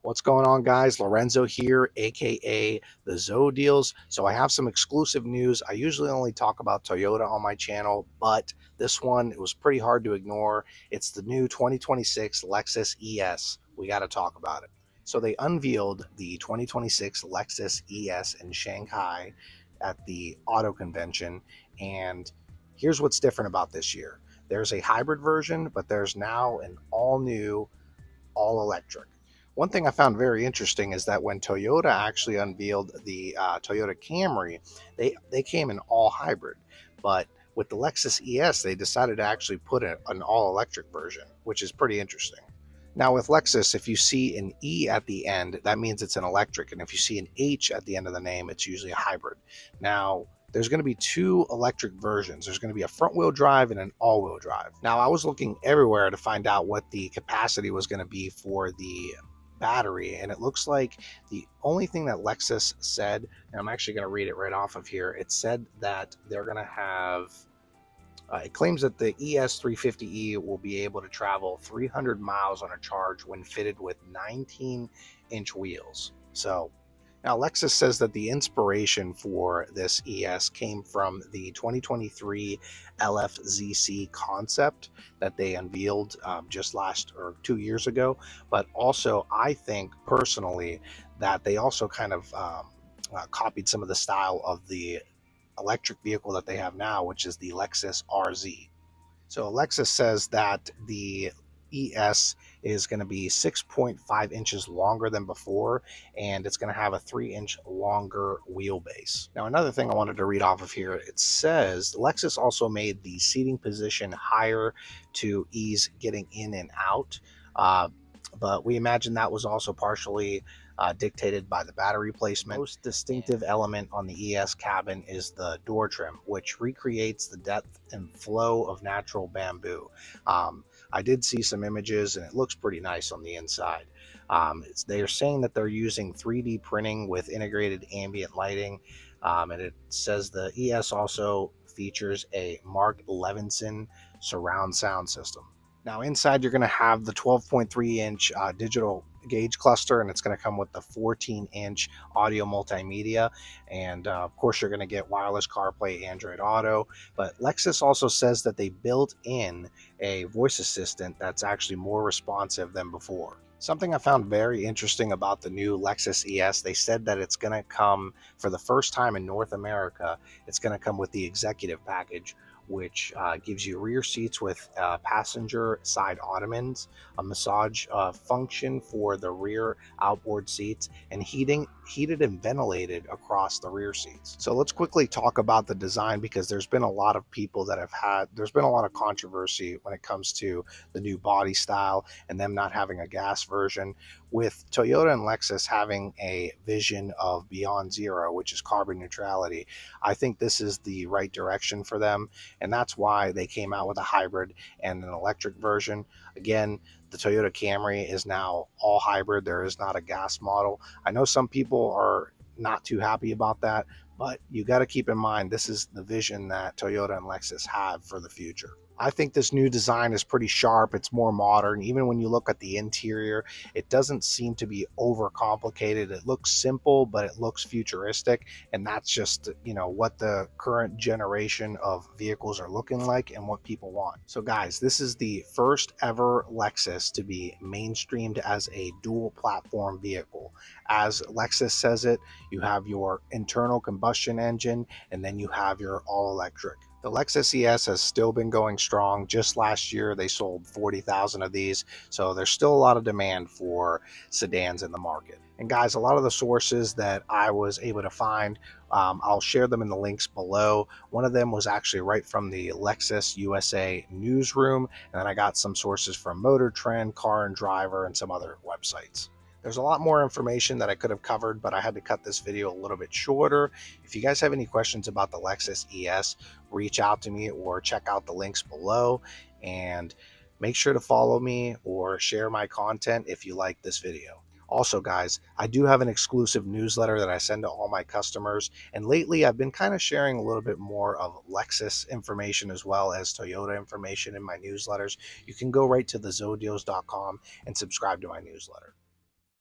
What's going on, guys? Lorenzo here, aka the Zo Deals. So I have some exclusive news. I usually only talk about Toyota on my channel, but this one, it was pretty hard to ignore. It's the new 2026 Lexus ES. We got to talk about it. So they unveiled the 2026 Lexus ES in Shanghai at the auto convention, and here's what's different about this year. There's a hybrid version, but there's now an all new all electric. One thing I found very interesting is that when Toyota actually unveiled the Toyota Camry, they came in all hybrid, but with the Lexus ES, they decided to actually put an all electric version, which is pretty interesting. Now with Lexus, if you see an E at the end, that means it's an electric, and if you see an H at the end of the name, it's usually a hybrid. Now, there's going to be two electric versions. There's going to be a front-wheel drive and an all-wheel drive. Now, I was looking everywhere to find out what the capacity was going to be for the battery, and it looks like the only thing that Lexus said, and I'm actually going to read it right off of here, it said that they're going to have it claims that the ES350e will be able to travel 300 miles on a charge when fitted with 19-inch wheels. So now Lexus says that the inspiration for this ES came from the 2023 LFZC concept that they unveiled just last or 2 years ago. But also, I think personally that they also kind of copied some of the style of the electric vehicle that they have now, which is the Lexus RZ. So Lexus says that the ES is going to be 6.5 inches longer than before, and it's going to have a 3-inch longer wheelbase. Now, another thing I wanted to read off of here, it says Lexus also made the seating position higher to ease getting in and out, but we imagine that was also partially dictated by the battery placement. The most distinctive element on the ES cabin is the door trim, which recreates the depth and flow of natural bamboo. I did see some images, and it looks pretty nice on the inside. They're saying that they're using 3D printing with integrated ambient lighting, and it says the ES also features a Mark Levinson surround sound system. Now inside, you're going to have the 12.3-inch digital gauge cluster, and it's going to come with the 14-inch audio multimedia, and of course you're going to get wireless CarPlay, Android Auto. But Lexus also says that they built in a voice assistant that's actually more responsive than before. Something I found very interesting about the new Lexus ES, they said that it's going to come, for the first time in North America, it's going to come with the executive package, which gives you rear seats with passenger side ottomans, a massage function for the rear outboard seats, and heated and ventilated across the rear seats. So let's quickly talk about the design, because there's been a lot of people that there's been a lot of controversy when it comes to the new body style and them not having a gas version. With Toyota and Lexus having a vision of beyond zero, which is carbon neutrality, I think this is the right direction for them, and that's why they came out with a hybrid and an electric version. Again, the Toyota Camry is now all hybrid. There is not a gas model. I know some people are not too happy about that, but you got to keep in mind this is the vision that Toyota and Lexus have for the future. I think this new design is pretty sharp. It's more modern. Even when you look at the interior, it doesn't seem to be overcomplicated. It looks simple, but it looks futuristic. And that's just, what the current generation of vehicles are looking like and what people want. So guys, this is the first ever Lexus to be mainstreamed as a dual platform vehicle. As Lexus says it, you have your internal combustion engine, and then you have your all electric. The Lexus ES has still been going strong. Just last year, they sold 40,000 of these. So there's still a lot of demand for sedans in the market. And guys, a lot of the sources that I was able to find, I'll share them in the links below. One of them was actually right from the Lexus USA newsroom. And then I got some sources from Motor Trend, Car and Driver, and some other websites. There's a lot more information that I could have covered, but I had to cut this video a little bit shorter. If you guys have any questions about the Lexus ES, reach out to me or check out the links below, and make sure to follow me or share my content if you like this video. Also, guys, I do have an exclusive newsletter that I send to all my customers, and lately I've been kind of sharing a little bit more of Lexus information as well as Toyota information in my newsletters. You can go right to thezodeals.com and subscribe to my newsletter.